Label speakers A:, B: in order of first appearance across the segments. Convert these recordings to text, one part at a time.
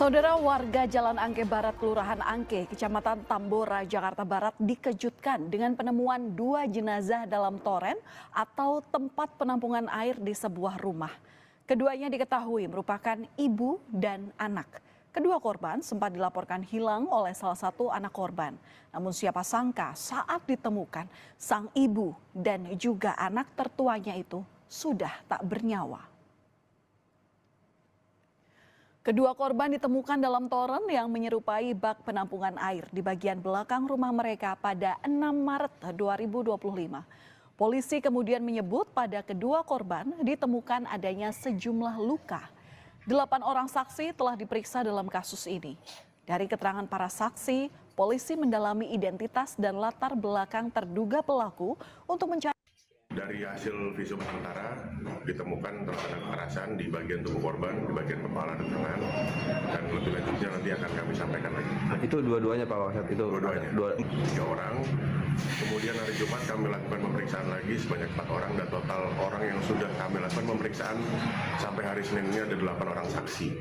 A: Saudara warga Jalan Angke Barat, Kelurahan Angke, Kecamatan Tambora, Jakarta Barat dikejutkan dengan penemuan 2 jenazah dalam toren atau tempat penampungan air di sebuah rumah. Keduanya diketahui merupakan ibu dan anak. Kedua korban sempat dilaporkan hilang oleh salah satu anak korban. Namun siapa sangka saat ditemukan, sang ibu dan juga anak tertuanya itu sudah tak bernyawa. Kedua korban ditemukan dalam toren yang menyerupai bak penampungan air di bagian belakang rumah mereka pada 6 Maret 2025. Polisi kemudian menyebut pada kedua korban ditemukan adanya sejumlah luka. 8 orang saksi telah diperiksa dalam kasus ini. Dari keterangan para saksi, polisi mendalami identitas dan latar belakang terduga pelaku untuk mencari.
B: Dari hasil visum sementara ditemukan terkena kekerasan di bagian tubuh korban, di bagian kepala dan tangan, dan lebih lanjutnya nanti akan kami sampaikan lagi.
C: Itu dua-duanya Pak Wahyat? Itu
B: dua-duanya, 3 orang. Kemudian hari Jumat kami lakukan pemeriksaan lagi sebanyak 4 orang dan total orang yang sudah kami lakukan pemeriksaan sampai hari Senin ini ada 8 orang saksi.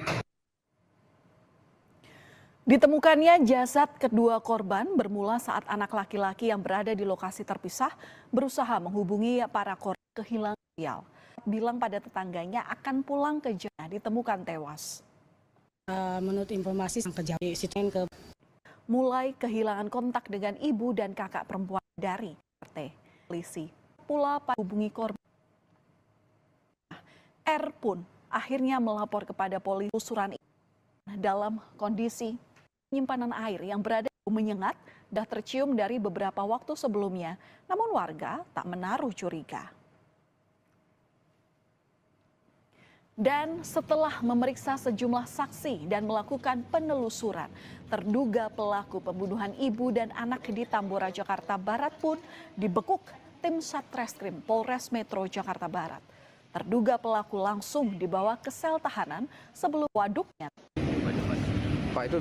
A: Ditemukannya jasad kedua korban bermula saat anak laki-laki yang berada di lokasi terpisah berusaha menghubungi para korban kehilangan sial. Bilang pada tetangganya akan pulang ke Jakarta, ditemukan tewas.
D: Menurut informasi sang kejadian ke
A: mulai kehilangan kontak dengan ibu dan kakak perempuan dari RT. Polisi pula hubungi korban. R pun akhirnya melapor kepada polisi usuran dalam kondisi penyimpanan air yang berada menyengat dah tercium dari beberapa waktu sebelumnya, namun warga tak menaruh curiga. Dan setelah memeriksa sejumlah saksi dan melakukan penelusuran, terduga pelaku pembunuhan ibu dan anak di Tambora, Jakarta Barat pun dibekuk tim Satreskrim Polres Metro Jakarta Barat. Terduga pelaku langsung dibawa ke sel tahanan sebelum waduknya.
C: Pak, itu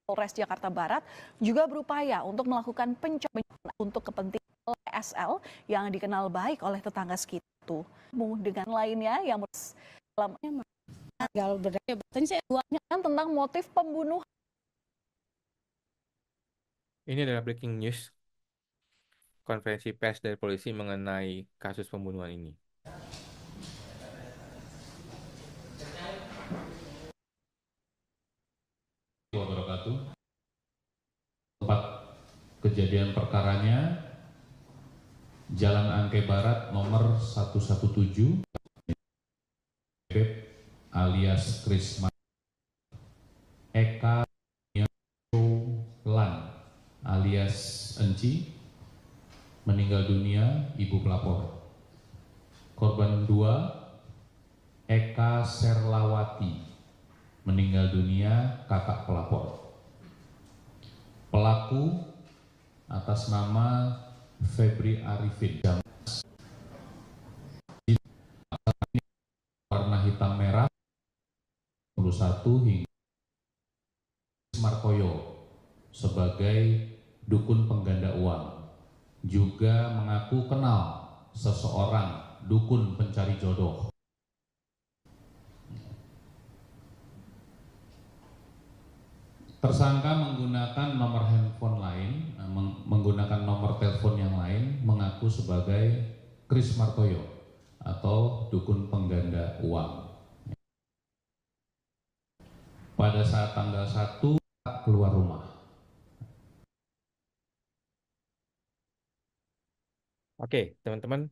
A: Polres Jakarta Barat juga berupaya untuk melakukan pencobaan untuk kepentingan SL yang dikenal baik oleh tetangga sekitar. Dengan lainnya yang dalam
D: berdaya bertanya saya
A: tentang motif pembunuhan.
E: Ini adalah breaking news konferensi pers dari polisi mengenai kasus pembunuhan ini.
F: Tempat kejadian perkaranya Jalan Angke Barat nomor 117 alias Kris Eka Lan alias Enci meninggal dunia ibu pelapor. Korban 2 Eka Serlawati meninggal dunia kakak pelapor. Pelaku atas nama Febri Arifin, warna hitam merah 21 hingga Markoyo sebagai dukun pengganda uang, juga mengaku kenal seseorang dukun pencari jodoh. Tersangka menggunakan nomor handphone lain, menggunakan nomor telepon yang lain, mengaku sebagai Kris Martoyo atau dukun pengganda uang. Pada saat tanggal 1 keluar rumah.
E: Oke, teman-teman,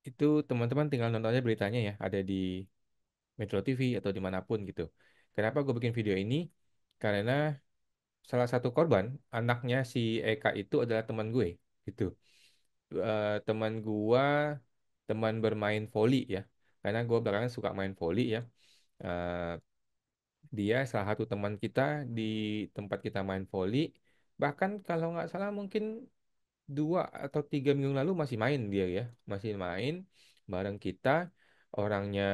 E: itu teman-teman tinggal nonton aja beritanya ya, ada di Metro TV atau dimanapun gitu. Kenapa gue bikin video ini? Karena salah satu korban, anaknya si Eka itu adalah teman gue, gitu. Teman gua, teman bermain voli ya, karena gue belakangan suka main voli ya. Dia salah satu teman kita di tempat kita main voli. Bahkan kalau nggak salah mungkin 2 atau 3 minggu lalu masih main dia ya, masih main bareng kita. Orangnya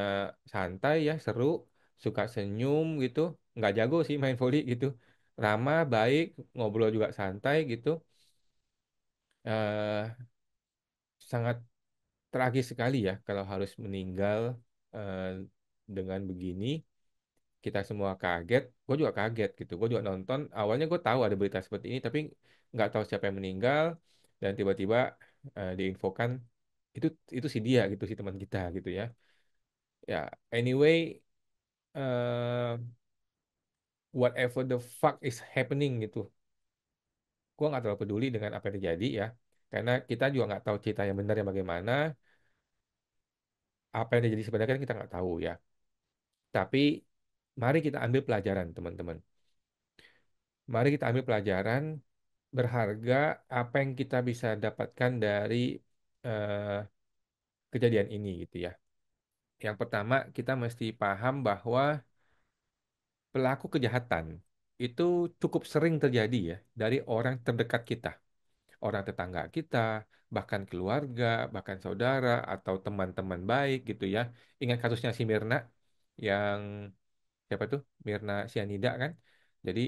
E: santai ya, seru, suka senyum gitu, nggak jago sih main voli gitu, ramah, baik, ngobrol juga santai gitu. eh Sangat tragis sekali ya kalau harus meninggal eh, dengan begini. kita semua kaget, gue juga kaget gitu. Gue juga nonton, awalnya gue tahu ada berita seperti ini, tapi nggak tahu siapa yang meninggal, dan tiba-tiba diinfokan itu itu si dia gitu, si teman kita gitu ya. Ya, anyway, eh, whatever the fuck is happening gitu, gue nggak terlalu peduli dengan apa yang terjadi ya, karena kita juga nggak tahu cerita yang benar yang bagaimana, apa yang terjadi sebenarnya kan kita nggak tahu ya. Tapi mari kita ambil pelajaran teman-teman. Mari kita ambil pelajaran berharga apa yang kita bisa dapatkan dari eh, kejadian ini gitu ya. Yang pertama, kita mesti paham bahwa pelaku kejahatan itu cukup sering terjadi ya dari orang terdekat kita, orang tetangga kita, bahkan keluarga, bahkan saudara atau teman-teman baik gitu ya. Ingat kasusnya si Mirna yang siapa tuh? Mirna Sianida kan. Jadi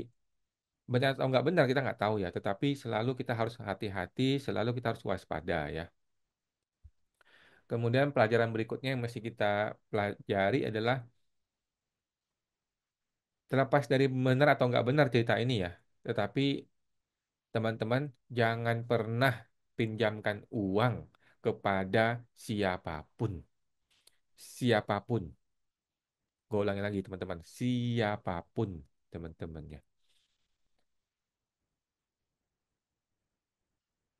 E: benar atau nggak benar kita nggak tahu ya, tetapi selalu kita harus hati-hati, selalu kita harus waspada ya. Kemudian pelajaran berikutnya yang mesti kita pelajari adalah terlepas dari benar atau nggak benar cerita ini ya, tetapi teman-teman jangan pernah pinjamkan uang kepada siapapun. Siapapun. Gue ulangi lagi teman-teman, siapapun teman-temannya.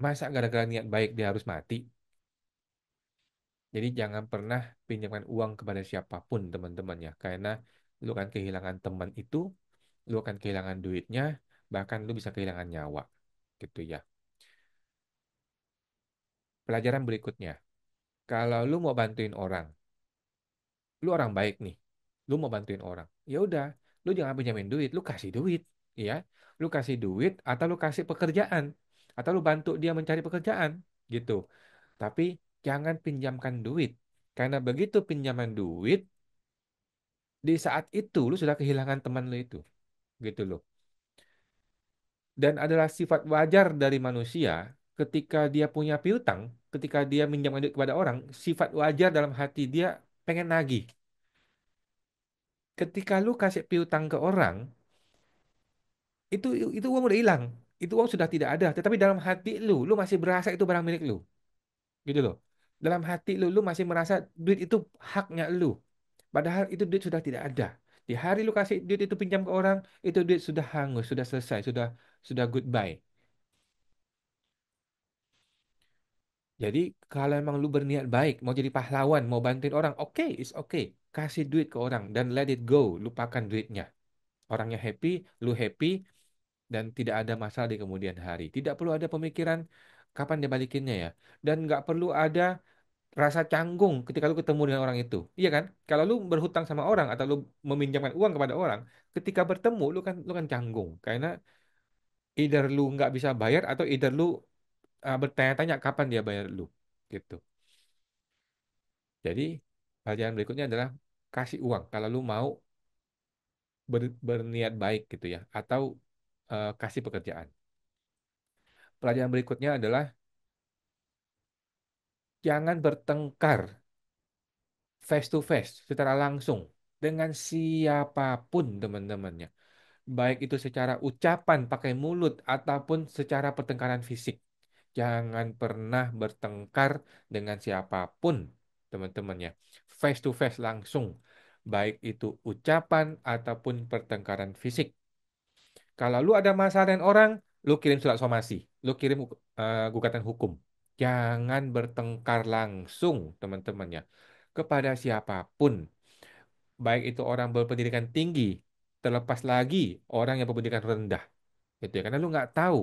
E: Masa gara-gara niat baik dia harus mati? Jadi jangan pernah pinjamkan uang kepada siapapun teman-teman ya. Karena lu akan kehilangan teman itu, lu akan kehilangan duitnya, bahkan lu bisa kehilangan nyawa. Gitu ya. Pelajaran berikutnya, kalau lu mau bantuin orang, lu orang baik nih, lu mau bantuin orang, ya udah, lu jangan pinjamin duit, lu kasih duit, ya, lu kasih duit atau lu kasih pekerjaan, atau lu bantu dia mencari pekerjaan, gitu. Tapi jangan pinjamkan duit, karena begitu pinjaman duit, di saat itu lu sudah kehilangan teman lu itu, gitu loh. Dan adalah sifat wajar dari manusia ketika dia punya piutang, ketika dia minjamkan duit kepada orang, sifat wajar dalam hati dia pengen nagih. Ketika lu kasih piutang ke orang, itu uang udah hilang. Itu uang sudah tidak ada, tetapi dalam hati lu masih berasa itu barang milik lu. Gitu loh. Dalam hati lu masih merasa duit itu haknya lu. Padahal itu duit sudah tidak ada. Di hari lu kasih duit itu pinjam ke orang, itu duit sudah hangus, sudah selesai, sudah goodbye. Jadi kalau emang lu berniat baik, mau jadi pahlawan, mau bantuin orang, oke, it's okay. Kasih duit ke orang dan let it go, lupakan duitnya. Orangnya happy, lu happy, dan tidak ada masalah di kemudian hari. Tidak perlu ada pemikiran kapan dia balikinnya ya. Dan nggak perlu ada rasa canggung ketika lu ketemu dengan orang itu. Iya kan? Kalau lu berhutang sama orang atau lu meminjamkan uang kepada orang, ketika bertemu lu kan canggung karena either lu nggak bisa bayar atau either lu bertanya-tanya kapan dia bayar lu gitu. Jadi pelajaran berikutnya adalah kasih uang kalau lu mau berniat baik gitu ya atau kasih pekerjaan. Pelajaran berikutnya adalah jangan bertengkar face to face secara langsung dengan siapapun teman-temannya. Baik itu secara ucapan pakai mulut ataupun secara pertengkaran fisik. Jangan pernah bertengkar dengan siapapun teman-temannya. Face to face langsung. Baik itu ucapan ataupun pertengkaran fisik. Kalau lu ada masalah dengan orang, lu kirim surat somasi, lu kirim gugatan hukum. Jangan bertengkar langsung, teman-temannya, kepada siapapun, baik itu orang berpendidikan tinggi, terlepas lagi orang yang berpendidikan rendah, gitu ya. Karena lu nggak tahu,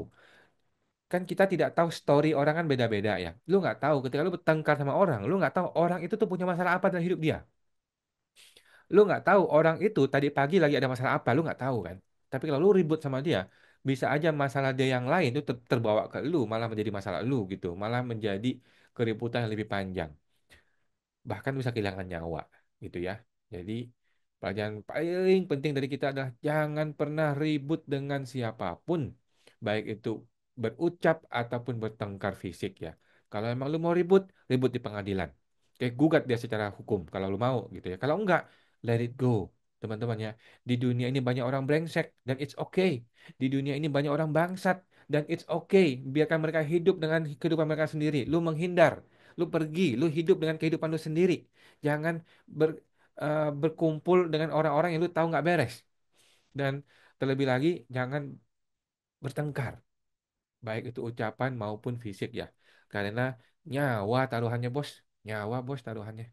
E: kan kita tidak tahu story orang kan beda-beda ya. Lu nggak tahu ketika lu bertengkar sama orang, lu nggak tahu orang itu tuh punya masalah apa dalam hidup dia. Lu nggak tahu orang itu tadi pagi lagi ada masalah apa, lu nggak tahu kan. Tapi kalau lu ribut sama dia, bisa aja masalah dia yang lain itu terbawa ke lu, malah menjadi masalah lu gitu, malah menjadi keributan yang lebih panjang. Bahkan bisa kehilangan nyawa gitu ya. Jadi pelajaran paling penting dari kita adalah jangan pernah ribut dengan siapapun, baik itu berucap ataupun bertengkar fisik ya. Kalau emang lu mau ribut, ribut di pengadilan. Kayak gugat dia secara hukum kalau lu mau gitu ya. Kalau enggak, let it go. teman-teman ya. Di dunia ini banyak orang brengsek dan it's okay. Di dunia ini banyak orang bangsat dan it's okay. Biarkan mereka hidup dengan kehidupan mereka sendiri. Lu menghindar, lu pergi, lu hidup dengan kehidupan lu sendiri. Jangan berkumpul dengan orang-orang yang lu tahu nggak beres. Dan terlebih lagi jangan bertengkar, baik itu ucapan maupun fisik ya. Karena nyawa taruhannya bos, nyawa bos taruhannya.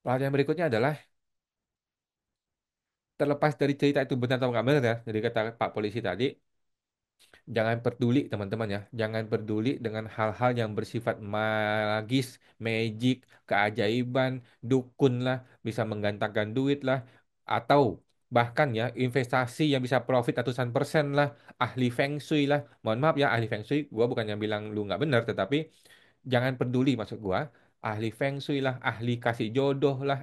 E: Pelajaran berikutnya adalah terlepas dari cerita itu benar atau nggak benar ya, dari kata Pak Polisi tadi, jangan peduli teman-teman ya, jangan peduli dengan hal-hal yang bersifat magis, magic, keajaiban, dukun lah, bisa menggantungkan duit lah, atau bahkan ya investasi yang bisa profit ratusan persen lah, ahli feng shui lah. Mohon maaf ya ahli feng shui, gua bukannya bilang lu nggak benar, tetapi jangan peduli maksud gua, ahli feng shui lah, ahli kasih jodoh lah,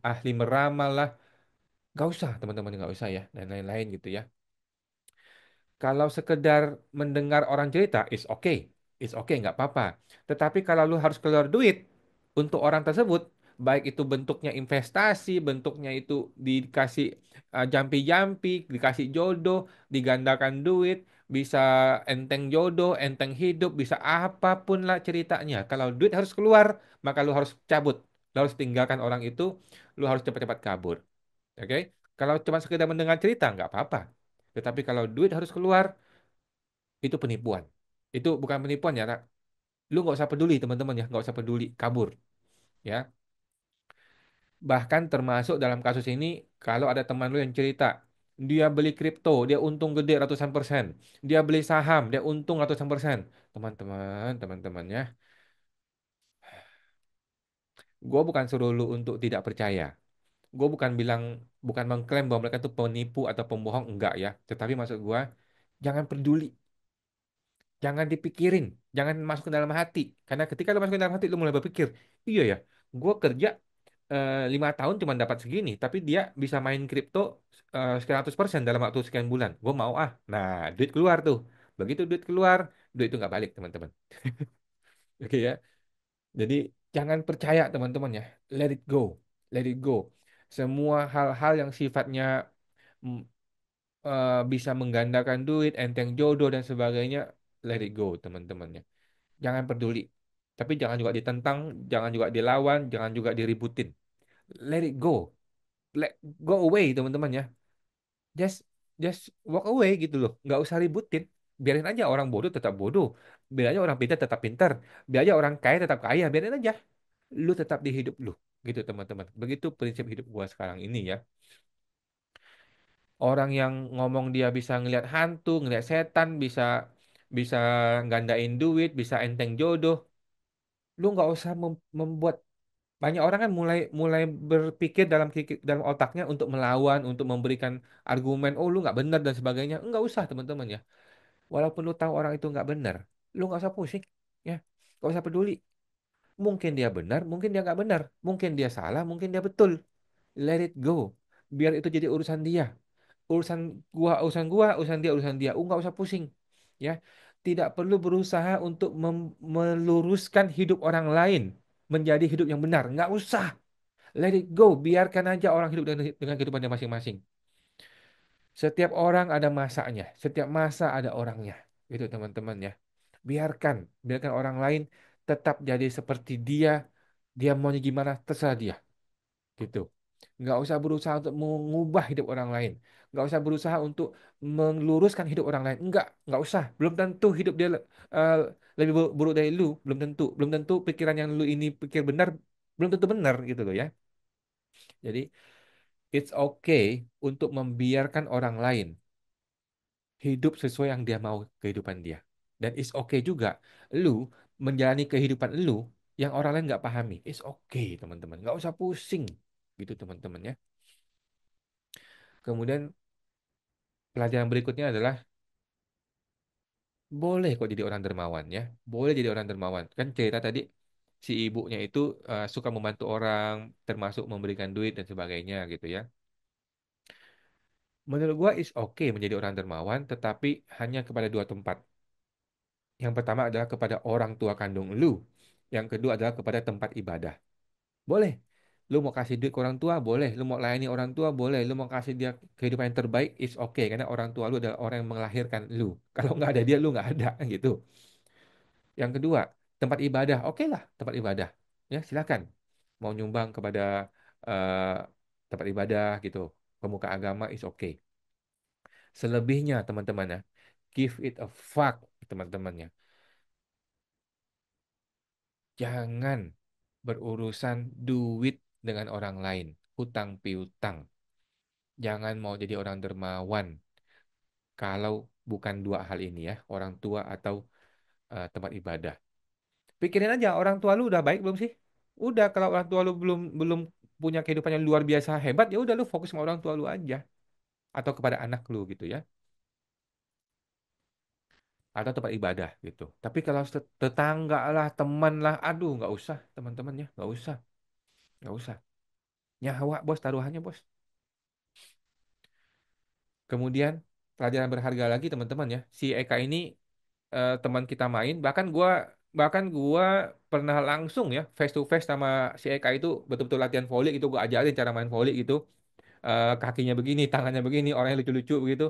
E: ahli meramal lah, nggak usah teman-teman nggak usah ya dan lain-lain gitu ya. Kalau sekedar mendengar orang cerita, is okay, nggak apa-apa. Tetapi kalau lu harus keluar duit untuk orang tersebut, baik itu bentuknya investasi, bentuknya itu dikasih jampi-jampi, dikasih jodoh, digandakan duit, bisa enteng jodoh, enteng hidup, bisa apapun lah ceritanya. Kalau duit harus keluar, maka lu harus cabut. Lu harus tinggalkan orang itu, lu harus cepat-cepat kabur. Oke? Kalau cuma sekedar mendengar cerita, nggak apa-apa. Tetapi kalau duit harus keluar, itu penipuan. Itu bukan penipuan ya, Nak. Lu nggak usah peduli, teman-teman ya. Nggak usah peduli, kabur. Ya. Bahkan termasuk dalam kasus ini, kalau ada teman lu yang cerita, dia beli kripto, dia untung gede ratusan persen. Dia beli saham, dia untung ratusan persen. Teman-teman ya. Gue bukan suruh lu untuk tidak percaya. Gue bukan mengklaim bahwa mereka itu penipu atau pembohong, enggak ya. Tetapi maksud gue, jangan peduli. Jangan dipikirin, jangan masuk ke dalam hati. Karena ketika lu masuk ke dalam hati, lu mulai berpikir, iya ya, gue kerja 5 tahun cuma dapat segini, tapi dia bisa main kripto sekian ratus persen dalam waktu sekian bulan. Gue mau ah. Nah, duit keluar tuh. Begitu duit keluar, duit itu nggak balik, teman-teman. Oke ya. Jadi jangan percaya, teman-teman ya. Let it go, let it go. Semua hal-hal yang sifatnya mm, bisa menggandakan duit, enteng jodoh dan sebagainya, let it go, teman-teman ya. Jangan peduli. Tapi jangan juga ditentang, jangan juga dilawan, jangan juga diributin. Let it go. Let go away, teman-teman ya. Just just walk away gitu loh. Nggak usah ributin. Biarin aja orang bodoh tetap bodoh. Biarin aja orang pintar tetap pintar. Biarin aja orang kaya tetap kaya. Biarin aja. Lu tetap di hidup lu. Gitu teman-teman. Begitu prinsip hidup gua sekarang ini ya. Orang yang ngomong dia bisa ngelihat hantu, ngelihat setan, bisa bisa gandain duit, bisa enteng jodoh. Lu nggak usah membuat. Banyak orang kan mulai mulai berpikir dalam otaknya untuk melawan, untuk memberikan argumen, oh lu nggak benar dan sebagainya. Nggak usah teman-teman ya. Walaupun lu tahu orang itu nggak benar, lu nggak usah pusing, ya, nggak usah peduli. Mungkin dia benar, mungkin dia nggak benar, mungkin dia salah, mungkin dia betul. Let it go. Biar itu jadi urusan dia, urusan urusan dia, urusan dia. Nggak usah pusing, ya. Tidak perlu berusaha untuk meluruskan hidup orang lain menjadi hidup yang benar. Nggak usah. Let it go, biarkan aja orang hidup dengan kehidupannya masing-masing. Setiap orang ada masanya, setiap masa ada orangnya. Itu teman-teman ya. Biarkan orang lain tetap jadi seperti dia, dia maunya gimana, terserah dia. Gitu. Nggak usah berusaha untuk mengubah hidup orang lain. Nggak usah berusaha untuk meluruskan hidup orang lain. Nggak usah. Belum tentu hidup dia eh, lebih buruk dari lu. Belum tentu. Belum tentu pikiran yang lu ini pikir benar, belum tentu benar gitu loh ya. Jadi it's okay untuk membiarkan orang lain hidup sesuai yang dia mau kehidupan dia. Dan it's okay juga lu menjalani kehidupan lu yang orang lain nggak pahami. It's okay teman-teman. Nggak usah pusing gitu teman-teman ya. Kemudian pelajaran berikutnya adalah boleh kok jadi orang dermawan ya. Boleh jadi orang dermawan. Kan cerita tadi si ibunya itu suka membantu orang termasuk memberikan duit dan sebagainya gitu ya. Menurut gua is okay menjadi orang dermawan tetapi hanya kepada dua tempat. Yang pertama adalah kepada orang tua kandung lu. Yang kedua adalah kepada tempat ibadah. Boleh. Lu mau kasih duit ke orang tua boleh, lu mau layani orang tua boleh, lu mau kasih dia kehidupan yang terbaik is okay karena orang tua lu adalah orang yang melahirkan lu. Kalau nggak ada dia, lu nggak ada gitu. Yang kedua, tempat ibadah, oke lah tempat ibadah, ya silakan. Mau nyumbang kepada eh, tempat ibadah gitu, pemuka agama is okay. Selebihnya teman-teman ya, give it a fuck teman-temannya. Jangan berurusan duit dengan orang lain, hutang piutang. Jangan mau jadi orang dermawan kalau bukan dua hal ini ya, orang tua atau tempat ibadah. Pikirin aja orang tua lu udah baik belum sih? Udah kalau orang tua lu belum belum punya kehidupan yang luar biasa hebat, ya udah lu fokus sama orang tua lu aja atau kepada anak lu gitu ya. Atau tempat ibadah gitu. Tapi kalau tetangga lah, teman lah, aduh nggak usah teman-teman ya, nggak usah. Nyawa bos taruhannya bos. Kemudian pelajaran berharga lagi teman-teman ya. Si Eka ini teman kita main, bahkan gua pernah langsung ya face to face sama si Eka itu betul-betul latihan volley itu gua ajarin cara main volley gitu. Kakinya begini, tangannya begini, orangnya lucu-lucu begitu.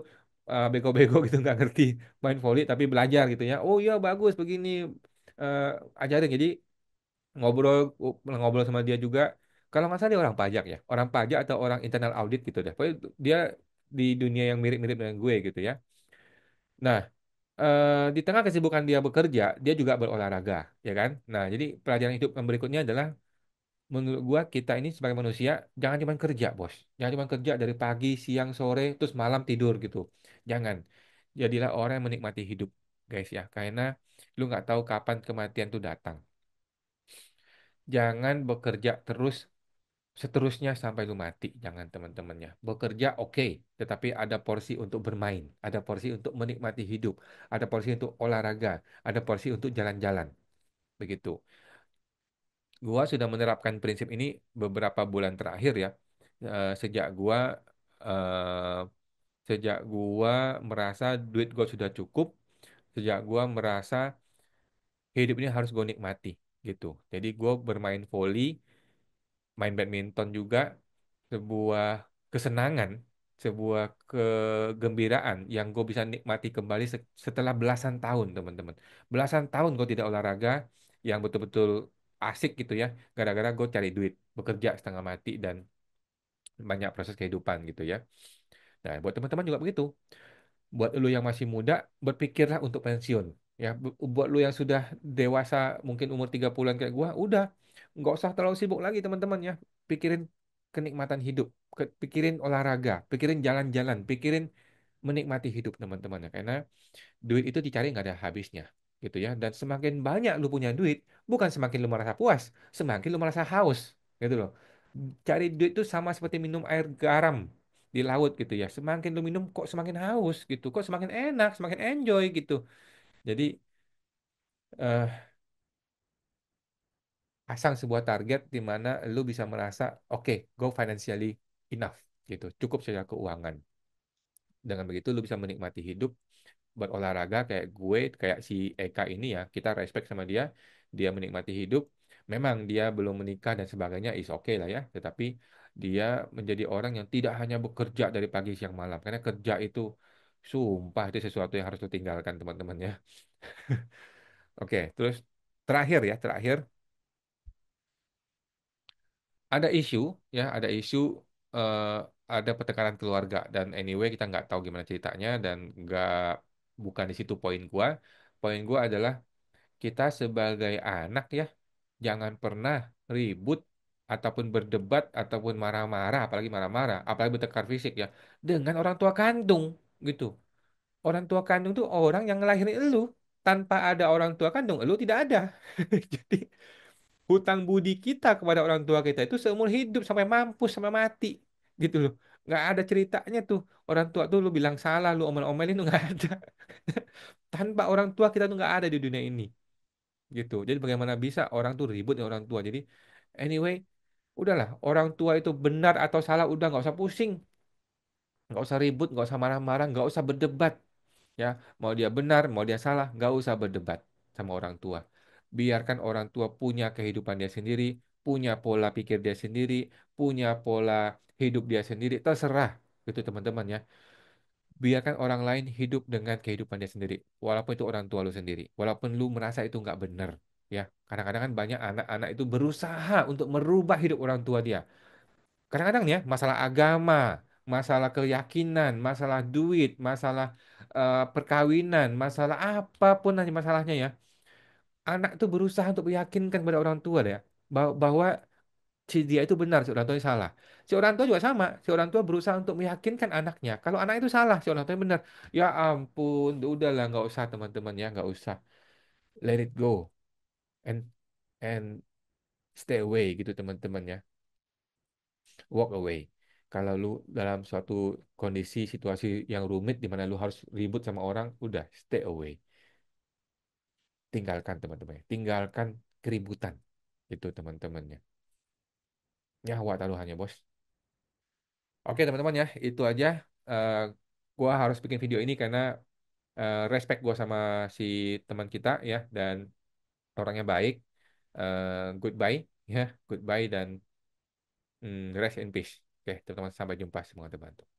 E: Bego-bego gitu nggak ngerti main volley tapi belajar gitu ya. Oh iya bagus begini. Eh, Ajarin jadi ngobrol ngobrol sama dia juga. Kalau nggak salah dia orang pajak ya, orang pajak atau orang internal audit gitu deh. Pokoknya dia di dunia yang mirip-mirip dengan gue gitu ya. Nah, di tengah kesibukan dia bekerja, dia juga berolahraga, ya kan? Nah, jadi pelajaran hidup yang berikutnya adalah menurut gua kita ini sebagai manusia jangan cuma kerja, bos. Jangan cuma kerja dari pagi, siang, sore, terus malam tidur gitu. Jangan. Jadilah orang yang menikmati hidup, guys ya. Karena lu nggak tahu kapan kematian itu datang. Jangan bekerja terus seterusnya sampai lu mati. Jangan teman-temannya. Bekerja oke, tetapi ada porsi untuk bermain, ada porsi untuk menikmati hidup, ada porsi untuk olahraga, ada porsi untuk jalan-jalan. Begitu. Gua sudah menerapkan prinsip ini beberapa bulan terakhir ya. Sejak eh, gua merasa duit gua sudah cukup, sejak gua merasa hidup ini harus gue nikmati gitu. Jadi gua bermain volley, main badminton juga sebuah kesenangan, sebuah kegembiraan yang gue bisa nikmati kembali setelah belasan tahun, teman-teman. Belasan tahun gue tidak olahraga yang betul-betul asik gitu ya, gara-gara gue cari duit, bekerja setengah mati dan banyak proses kehidupan gitu ya. Nah, buat teman-teman juga begitu. Buat lu yang masih muda, berpikirlah untuk pensiun. Ya, buat lu yang sudah dewasa, mungkin umur 30-an kayak gua, udah nggak usah terlalu sibuk lagi teman-teman ya. Pikirin kenikmatan hidup, pikirin olahraga, pikirin jalan-jalan, pikirin menikmati hidup teman-teman ya. Karena duit itu dicari nggak ada habisnya gitu ya. Dan semakin banyak lu punya duit, bukan semakin lu merasa puas, semakin lu merasa haus gitu loh. Cari duit itu sama seperti minum air garam di laut gitu ya. Semakin lu minum kok semakin haus gitu, kok semakin enak, semakin enjoy gitu. Jadi eh, pasang sebuah target di mana lu bisa merasa oke, go financially enough gitu, cukup secara keuangan. Dengan begitu lu bisa menikmati hidup, berolahraga kayak gue, kayak si Eka ini ya, kita respect sama dia, dia menikmati hidup. Memang dia belum menikah dan sebagainya, is okay lah ya. Tetapi dia menjadi orang yang tidak hanya bekerja dari pagi siang malam, karena kerja itu sumpah itu sesuatu yang harus ditinggalkan teman-teman ya. Oke, terus terakhir ada isu ya, ada isu eh, ada pertengkaran keluarga dan anyway kita nggak tahu gimana ceritanya dan nggak bukan di situ poin gua. Poin gua adalah kita sebagai anak ya jangan pernah ribut ataupun berdebat ataupun marah-marah, apalagi marah-marah, apalagi bertengkar fisik ya dengan orang tua kandung gitu. Orang tua kandung tuh orang yang ngelahirin elu. Tanpa ada orang tua kandung, elu tidak ada. Jadi hutang budi kita kepada orang tua kita itu seumur hidup sampai mampus sampai mati gitu loh. Nggak ada ceritanya tuh orang tua tuh lu bilang salah, lu omel-omelin tuh nggak ada. Tanpa orang tua kita tuh nggak ada di dunia ini gitu. Jadi bagaimana bisa orang tuh ribut dengan orang tua. Jadi anyway, udahlah orang tua itu benar atau salah udah nggak usah pusing, nggak usah ribut, nggak usah marah-marah, nggak usah berdebat ya. Mau dia benar, mau dia salah, nggak usah berdebat sama orang tua. Biarkan orang tua punya kehidupan dia sendiri, punya pola pikir dia sendiri, punya pola hidup dia sendiri, terserah gitu teman-teman ya. Biarkan orang lain hidup dengan kehidupan dia sendiri, walaupun itu orang tua lu sendiri, walaupun lu merasa itu nggak benar, ya. Kadang-kadang kan banyak anak-anak itu berusaha untuk merubah hidup orang tua dia. Kadang-kadang nih ya, masalah agama, masalah keyakinan, masalah duit, masalah perkawinan, masalah apapun nanti masalahnya ya. Anak itu berusaha untuk meyakinkan pada orang tua deh, ya, bahwa si dia itu benar, si orang tuanya salah. Si orang tua juga sama, si orang tua berusaha untuk meyakinkan anaknya kalau anak itu salah, si orang tuanya benar. Ya ampun, udahlah nggak usah teman-teman ya, nggak usah. Let it go and and stay away gitu teman-teman ya. Walk away. Kalau lu dalam suatu kondisi situasi yang rumit di mana lu harus ribut sama orang, udah stay away. Tinggalkan teman-teman ya. Tinggalkan keributan. Itu teman-temannya. Ya, wa taruhannya, bos. Oke, teman-teman ya, itu aja. Eh gua harus bikin video ini karena respect gua sama si teman kita ya dan orangnya baik. Goodbye ya, goodbye dan rest in peace. Oke, teman-teman sampai jumpa semua teman-teman.